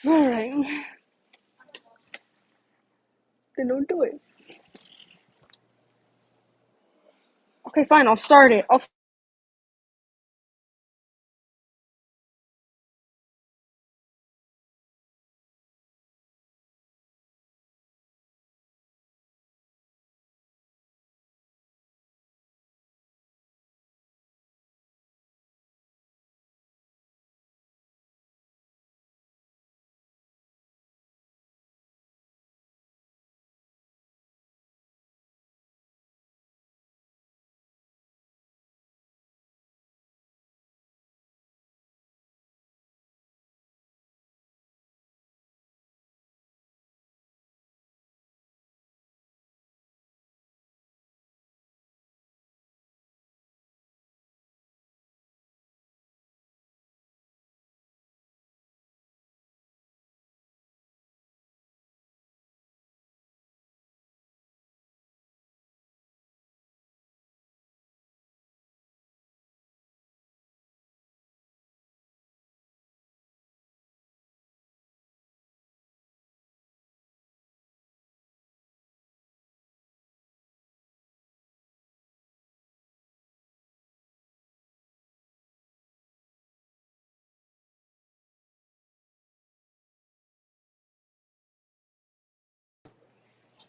Alright. Then don't do it. Okay, fine, I'll start it.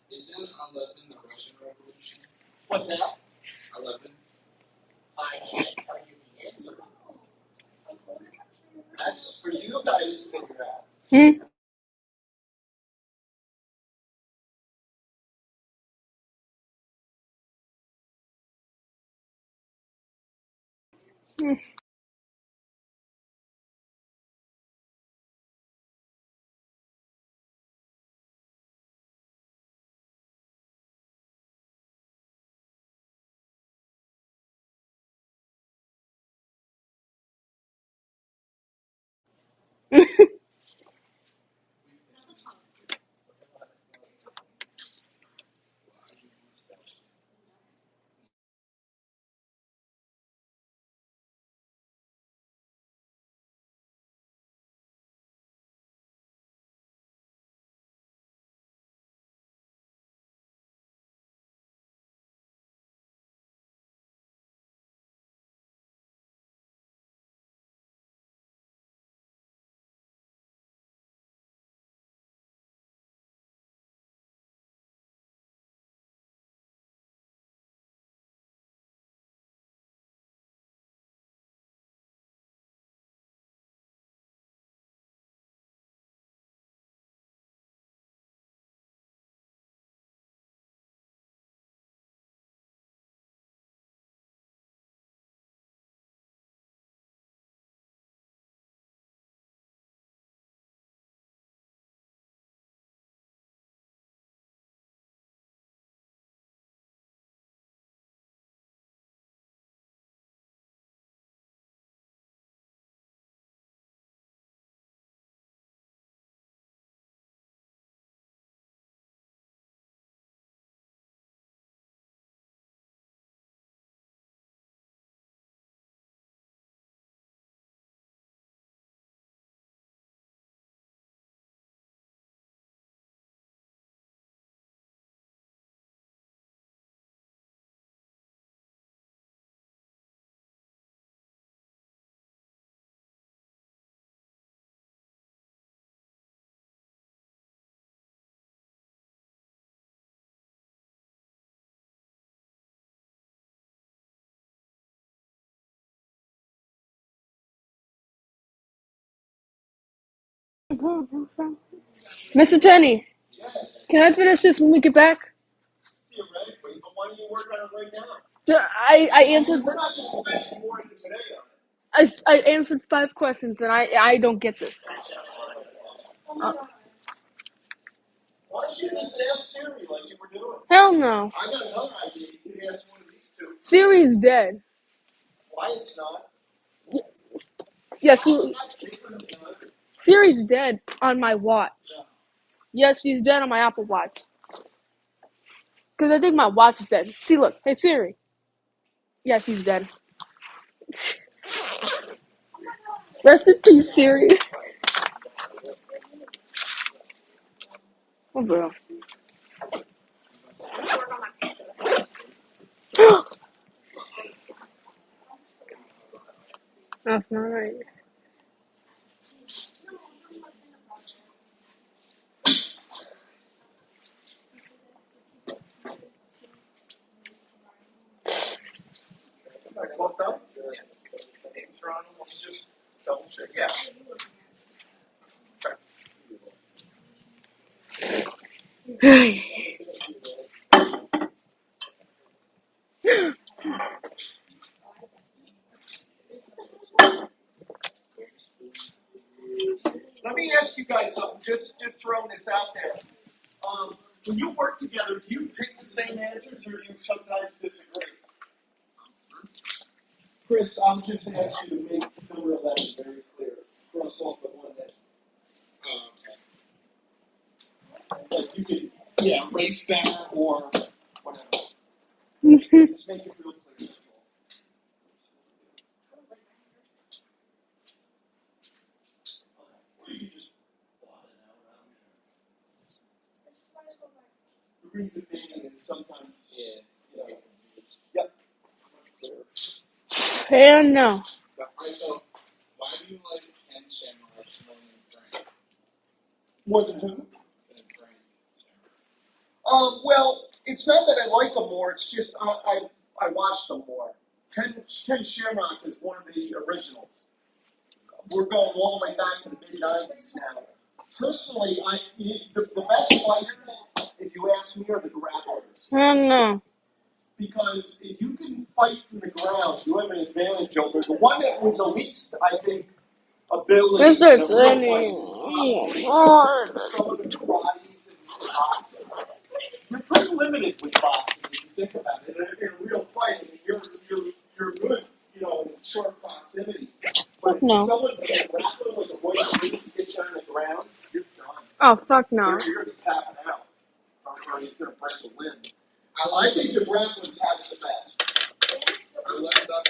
Isn't 11 the Russian Revolution? What's that? 11. I can't tell you the answer. That's for you guys to figure out. Hmm? Mr. Tenney, can I finish this when we get back? Theoretically, but why don't you work on it right now? I answered. We're not going to spend any more than today on it. I answered 5 questions, and I don't get this. Why don't you just ask Siri like you were doing? Hell no. I got another idea. You could ask one of these two. Siri's dead. Why it's not? Yes, I'm not speaking to them. Siri's dead on my watch. Yes, she's dead on my Apple Watch. Because I think my watch is dead. See, look. Hey, Siri. Yeah, she's dead. Rest in peace, Siri. Oh, bro. That's not right. I woke up. Name's Ronald. Just double check. Yeah. Let me ask you guys something. Just throwing this out there. When you work together, do you pick the same answers, or do you sometimes disagree? Chris, I'm just asking you to make number 11 very clear. Cross off the one that, like you could, yeah, race better or whatever. Just make it real clear. That's all. Or you can just blot it out. The reason being is sometimes, you know, yep. Hell no. Alright, so why do you like Ken Shamrock More more than Frank? than who? Than Frank. Well, it's not that I like them more. It's just I watch them more. Ken Shamrock is one of the originals. We're going all the way back to the mid '90s now. Personally, the best fighters, if you ask me, are the grapplers. Hell no. Because if you can fight from the ground, you have an advantage over the one that with the least, I think, ability. Mr. in a real Denny. fight Oh is my god. probably some of the karates and boxing. You're pretty limited with boxing if you think about it. In a real fight, I mean, you're good, you know, in short proximity. But Fuck no. if someone can grapple with a voice to get you on the ground, you're done. Oh, fuck no. You're going to be tapping out. Or he's going to break a limb. I I like think the grapplers have the best. I left up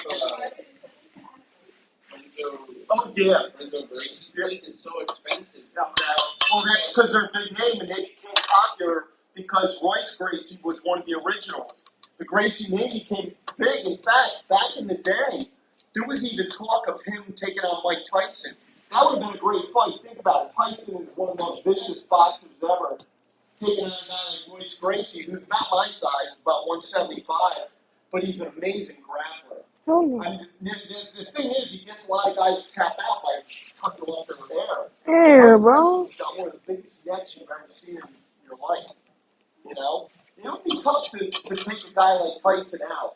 Renzo Oh, yeah. Grace's place. It's so expensive. Well, that's because they're a big name and they became popular because Royce Gracie was one of the originals. The Gracie name became big. In fact, back in the day, there was even talk of him taking on Mike Tyson. That would have been a great fight. Think about it. Tyson is one of the most vicious boxers ever. Taking on a guy like Royce Gracie, who's about my size, about 175, but he's an amazing grappler. Hell no. I mean, the thing is, he gets a lot of guys tap out by tucking off their hair. Yeah, bro. He's got one of the biggest necks you've ever seen in your life. You know? It would be tough to take a guy like Tyson out.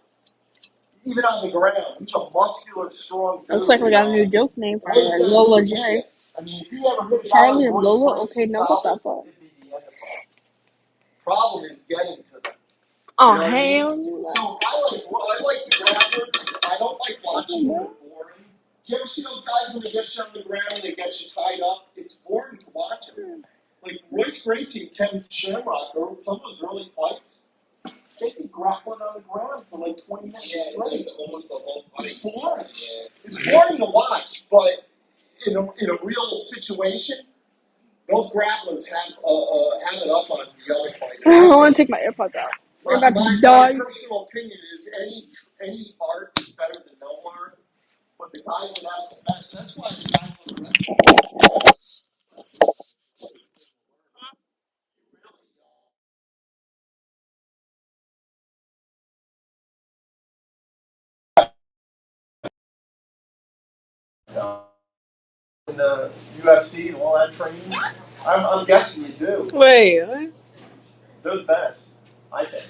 Even on the ground. He's a muscular, strong dude. Looks like we got a new joke name for All he's her. gotta Lola do is J. hit it. I mean, if he ever hit a guy Charlie like and Royce Lola? Gracie Okay, no, what the solid, fuck? it'd be the end of it. Problem is getting to them. Oh, You know what I mean? hell no. So I like the grapplers. I don't like watching them. They're boring. Do you ever see those guys when they get you on the ground and they get you tied up? It's boring to watch them. Like Royce Gracie and Ken Shamrock, or some of those early fights, they'd be grappling on the ground for like 20 minutes Yeah, straight. like almost the whole fight. It's boring. Yeah. It's boring to watch, but in a real situation, those grapplers have it up on the other fighters. I want to take my AirPods out. We're about to die. My personal opinion is any art is better than no art, but the guys that have the best. That's why the guys like wrestling. In the UFC and all that training, I'm guessing you do. Wait, what? They're the best, I think.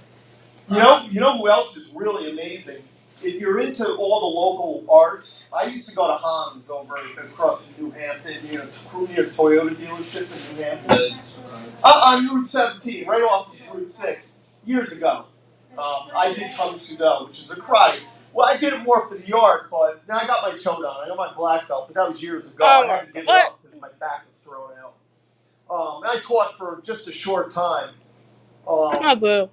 You know who else is really amazing? If you're into all the local arts, I used to go to Hans over across New Hampton, near Toyota dealership in New Hampton. On Route 17, right off of Route 6, years ago. I did Kung Sudo, which is a karate. Well, I did it more for the art, but now I got my Chodan, I got my black belt, but that was years ago. Oh, I had to give it what? up because my back was thrown out. I taught for just a short time. Oh, boo.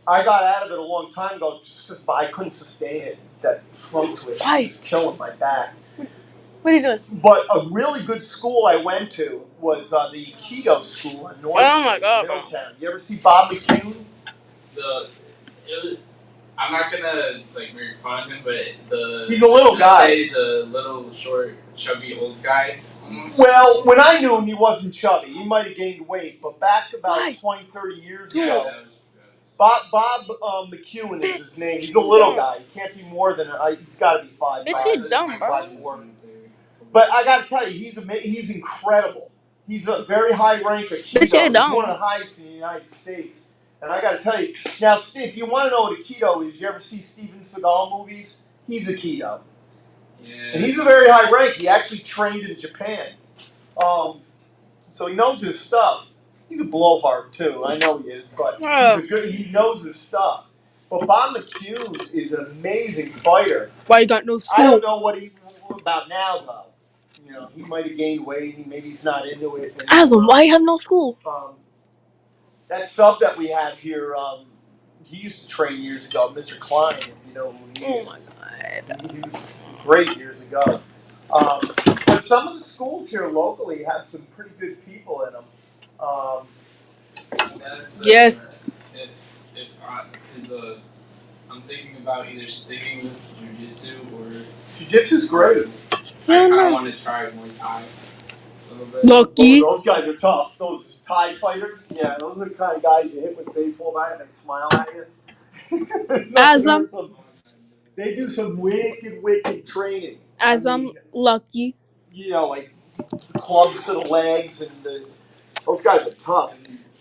I got out of it a long time ago just because I couldn't sustain it. That trunk twist was killing my back. What are you doing? But a really good school I went to was the Keto School in North Oh my Street, God, bro. Middletown. You ever see Bob McCune? I'm not gonna like make fun of him, but He's a little guy. He's a little short, chubby old guy. Almost. Well, when I knew him, he wasn't chubby. He might have gained weight, but back about Why? 20, 30 years Dude. ago, That was Bob McCune is his name. He's a little guy. He can't be more than he's got to be 5'5". Bitch, he dumb, bro. 5'4". But I got to tell you, he's incredible. He's a very high rank of keto. Bitch, he He's dumb. one of the highest in the United States. And I got to tell you, now, Steve, if you want to know what a keto is, you ever see Steven Seagal movies? He's a keto. Yeah. And he's a very high rank. He actually trained in Japan. So he knows his stuff. He's a blowhard too. I know he is, but he knows his stuff. But Bob McCune is an amazing fighter. Why you got no I school? don't know what he's about now though. You know, he might have gained weight. Maybe he's not into it anymore. Aslan, why you have no school? That sub that we have here, he used to train years ago, Mr. Klein, if you know who he is. Oh my God. He was great years ago. But some of the schools here locally have some pretty good people in them. Yes. Because I'm thinking about either sticking with jiu-jitsu or... Jiu-jitsu's great. I kind of want to try Muay Thai a little bit. Lucky. Oh, those guys are tough. Those Thai fighters, yeah, those are the kind of guys you hit with a baseball bat and they smile at you. Aslan. They do some wicked training. Aslan, lucky. You know, like clubs to the legs and those guys are tough.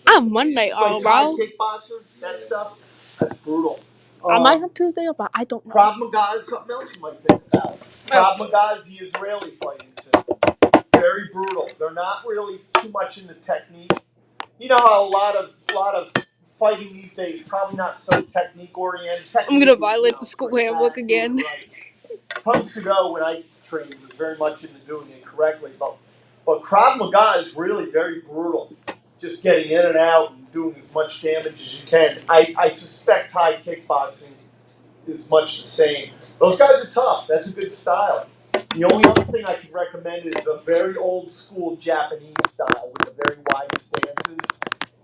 I'm Monday, Like bro. Thai kickboxers, that stuff, that's brutal. I might have Tuesday, but I don't know. Krav Maga is something else you might think about. Krav Maga is the Israeli fighting system. Very brutal. They're not really too much into technique. You know how a lot of fighting these days probably not so technique oriented. I'm gonna violate the school handbook again. Months ago when I trained, was very much into doing it correctly, but Krav Maga is really very brutal. Just getting in and out and doing as much damage as you can. I suspect Thai kickboxing is much the same. Those guys are tough. That's a good style. The only other thing I can recommend is a very old school Japanese style with a very wide stances.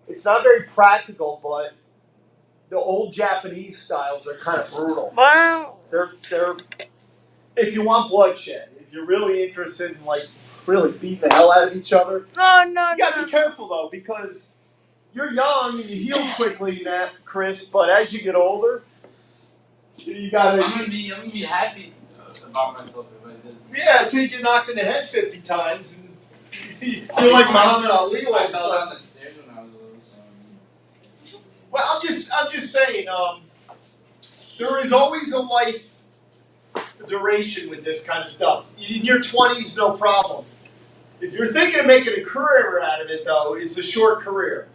It's not very practical, but the old Japanese styles are kind of brutal. Wow. They're if you want bloodshed, if you're really interested in like really beating the hell out of each other. No. You gotta be careful though, because you're young and you heal quickly, Chris. But as you get older, you gotta. I'm gonna be happy about myself if I did. Yeah, until you get knocked in the head 50 times, and you're like Muhammad Ali. I fell down the stairs when I was little. So. Well, I'm just saying. There is always a life duration with this kind of stuff. In your 20s, no problem. If you're thinking of making a career out of it, though, it's a short career.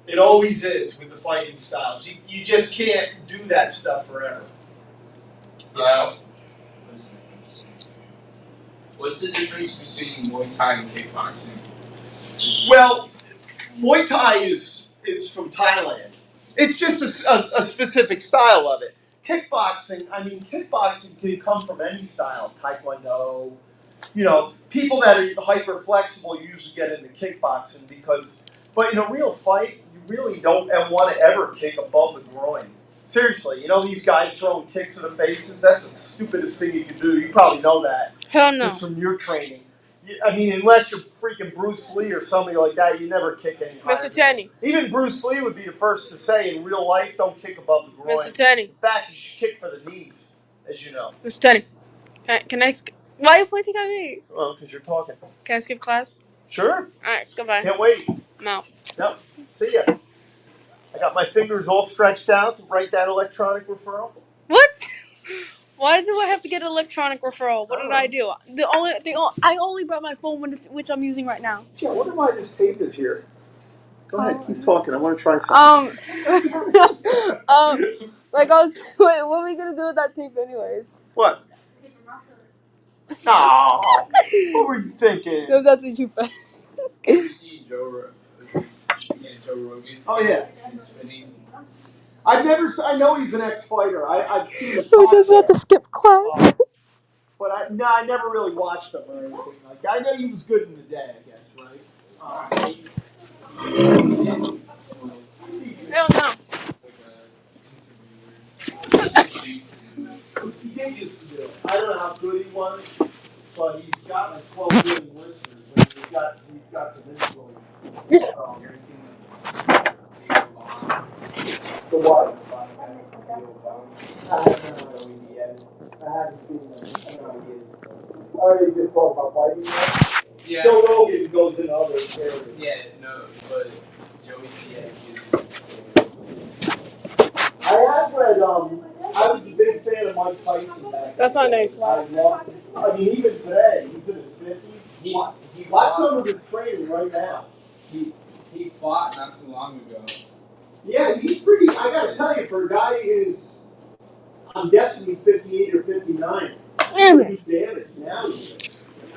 It always is with the fighting styles. You just can't do that stuff forever. Yeah. What's the difference between Muay Thai and kickboxing? Well, Muay Thai is from Thailand. It's just a specific style of it. Kickboxing can come from any style. Taekwondo. You know, people that are hyper flexible usually get into kickboxing but in a real fight, you really don't want to ever kick above the groin. Seriously, you know these guys throwing kicks in the faces? That's the stupidest thing you can do. You probably know that. Hell no. Just from your training. I mean, unless you're freaking Bruce Lee or somebody like that, you never kick any higher. Mr. Tenney. Even Bruce Lee would be the first to say in real life, don't kick above the groin. Mr. Tenney. In fact, you should kick for the knees, as you know. Mr. Tenney. Can I why are you pointing at me? Well, because you're talking. Can I skip class? Sure. Alright, goodbye. Can't wait. No. Nope. See ya. I got my fingers all stretched out to write that electronic referral. What? Why do I have to get an electronic referral? What did I do? I only brought my phone, which I'm using right now. Gee, I wonder why this tape is here. Go ahead, keep talking. I want to try something. Wait, what are we gonna do with that tape, anyways? What? No. What were you thinking? No, that's what you said. Did you see Joe Rogan? Oh yeah. I know he's an ex-fighter. I've seen his We just have to podcast. skip class. But I never really watched him or anything like that. I know he was good in the day, I guess, right? Hell no. He did used to do it. I don't know how good he was, but he's got like 12 million listeners. And he's got some influence. The what? I haven't seen him. I have no idea. Or they just talk about fighting. Yeah. Joe Rogan goes in other areas. Yeah, no, but Joey said I have read, I was a big fan of Mike Tyson back. That's not nice, wow. I mean, even today, he's in his 50s. he Watch some of his training right now. he fought not too long ago. Yeah, he's pretty, I gotta tell you, for a guy who's, I'm guessing he's 58 or 59. Damn it. He's damaged now.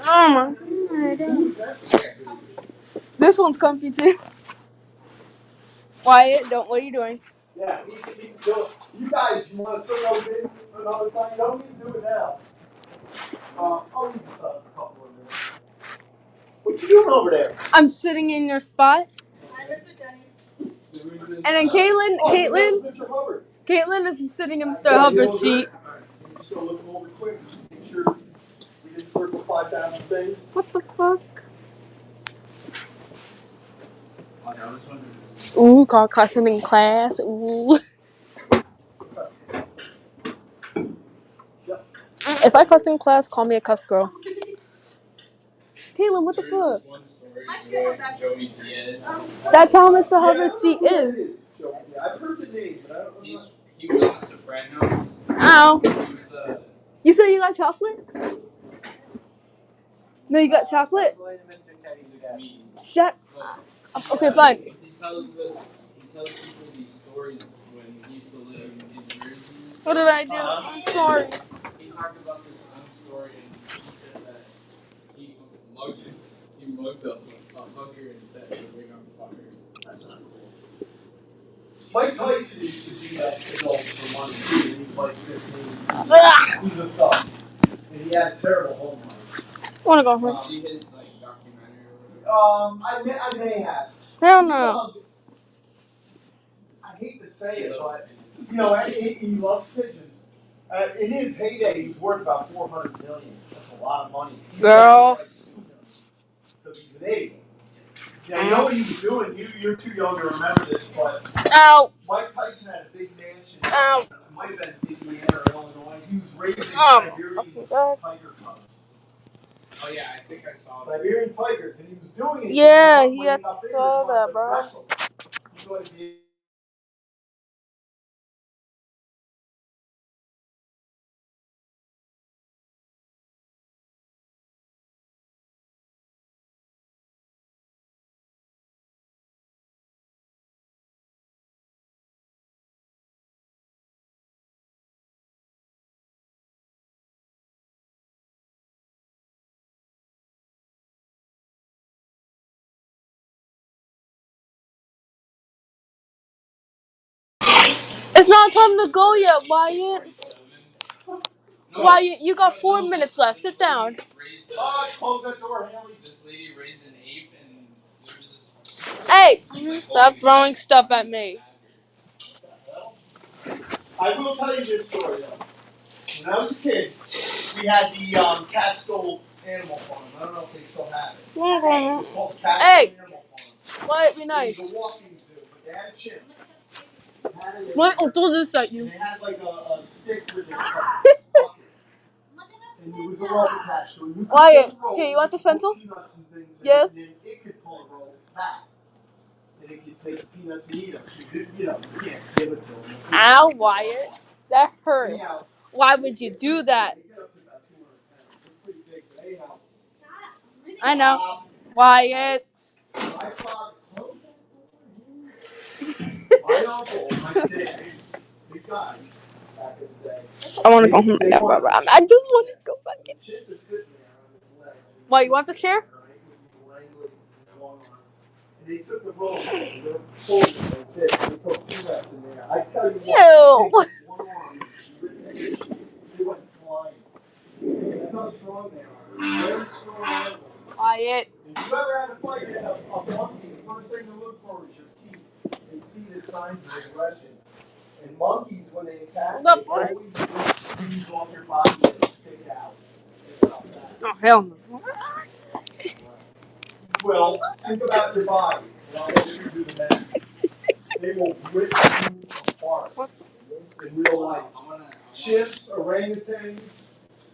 Oh my god. This one's comfy too. Wyatt, what are you doing? Yeah, he's still, you guys, you wanna throw those in another time? You don't need to do it now. I'll leave this up for a couple of minutes. What you doing over there? I'm sitting in your spot. And then Caitlin is sitting in Mr. Hubbard's seat. Just go look them over quick. Make sure we didn't circle 5,000 things. What the fuck? Oh, Ooh, got cussing in class. Ooh. If I cuss in class, call me a cuss girl. Caitlin, what the fuck? One story where Joey Diaz. That's how Mr. Hubbard's seat is. Yeah, I've heard the name, but I don't know. He was on The Sopranos. Ow. He was You said you got chocolate? No, you got chocolate? me. Shut. Okay, fine. He tells people these stories when he used to live in New Jersey. What did I do? I'm sorry. He talked about this one story and he said that he mugged a hooker and set the ring on fire. That's not cool. Mike Tyson used to do that to adults for money. He was like 15. He's a thug. And he had terrible home life. I wanna go home. See his documentary or whatever? I may have. Hell no. I hate to say it, but he loves pigeons. In his heyday, he was worth about $400 million. That's a lot of money. Girl. Because he's an idiot. Now, you know what he was doing? You're too young to remember this, but Ow. Mike Tyson had a big mansion. Ow. It might have been Indiana or Illinois. He was raising Siberian tiger cubs. Oh yeah, I think I saw that. Siberian tigers, and he was doing it. Yeah, he had saw that, bro. He's going to be It's not time to go yet, Wyatt. Wyatt, you got 4 minutes left. Sit down. close that door, Haley. This lady raised an ape and there was this. Hey, stop throwing stuff at me. I will tell you this story though. When I was a kid, we had the Catskill Animal Farm. I don't know if they still have it. It was called Catskill Animal Farm. Wyatt, be It nice. was a walking zoo, but they had a chimp. What? I'll throw this at you. They had like a stick with a bucket. And it was a rope attached to it. Wyatt, here, you want this pencil? Yes. And then it could pull a rope back. And it could take the peanuts and eat them. You can't give it to them. Ow, Wyatt. That hurt. Anyhow, Why would you do that? they get up to about 200 pounds. They're pretty big, but anyhow. I know. Wyatt. My father closed that door. My uncle, my dad, big guy back in the day. I want to go home now, bro. I just want to go back in. Shit was sitting there on his leg. Why, you want the chair? And they took the rope and they pulled it like this. They put peanuts in there. I tell you what, Ew. one arm, they went flying. how strong they are. They're very strong animals. Quiet. If you ever had a fight with a monkey, the first thing to look for is your teeth. They see the signs of aggression. And monkeys, when they attack, Hold up, they boy. always rip skin off their body and stick out. It's not that. Oh, hell no. Well, think about your body, and I'll let you do the math. They will rip you apart in real life. Chimps, orangutans,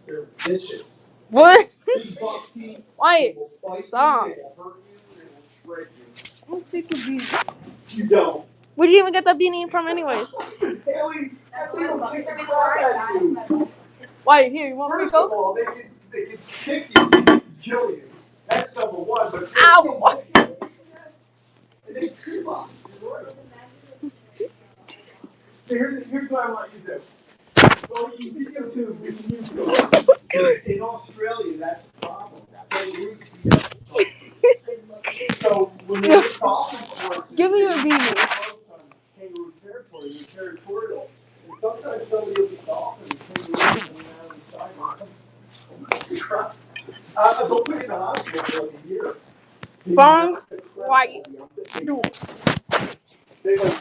they're vicious. What? Big buck teeth. They Quiet. will bite Stop. you, they will hurt you, they will shred you. I'm sick of you. You don't. Where'd you even get that beanie from, anyways? Haley, that thing will kick the crap out of you. Why, here, you want free First of Coke? all, they can kick you, kill you. That's number one. But Ow! and they creep up. Here's what I want you to do. Well, you video too. In Australia, that's a problem. So when they get golfing courses, Give me your beanie. Kangaroo territory, you're territorial. And sometimes somebody will be golfing and kangaroos coming out of the sideline. They'll put you in the hospital for like a year. Bong. Quiet. They like,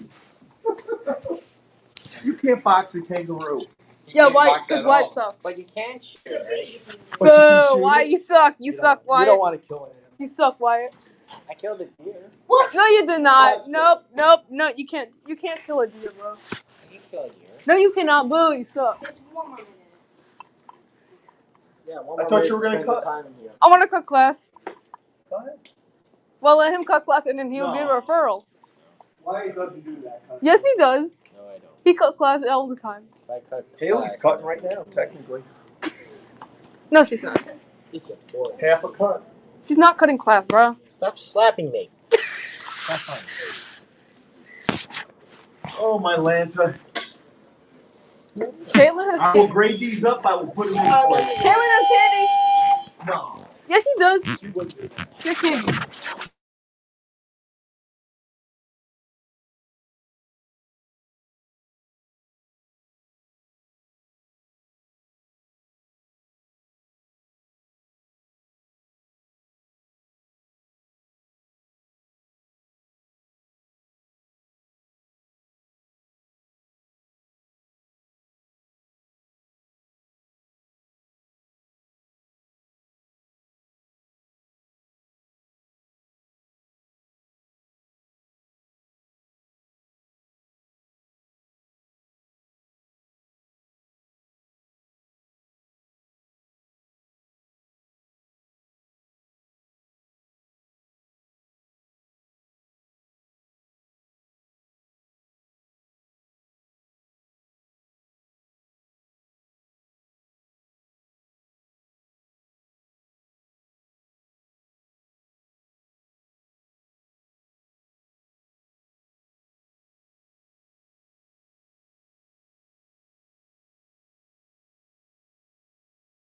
you can't box a kangaroo. Yeah, White, because White sucks. But you can shoot it, right? But you can Boo, shoot Wyatt, it. you suck. You suck, You don't Wyatt. want to kill an animal. You suck, Wyatt. I killed a deer. What? No, you did not. That's Nope, nope, no, you can't. You can't kill a deer, bro. You killed a deer. No, you cannot. Boo, you suck. Yeah, one I more thought you were minute gonna to spend cut. the time in here. I want to cut class. Go ahead. Well, let him cut class and then he'll No. get a referral. Why doesn't do that? Cut? Yes, he does. No, I don't. He cut class all the time. If I cut Haley's class, cutting right now, technically. No, she's not. She's a boy. Half a cut. She's not cutting class, bro. Stop slapping me. Oh, my Lanta. Caitlin has I will candy. grade these up. I will put them in. Caitlin has candy. No, Yes, she does. she wouldn't do that. She has candy.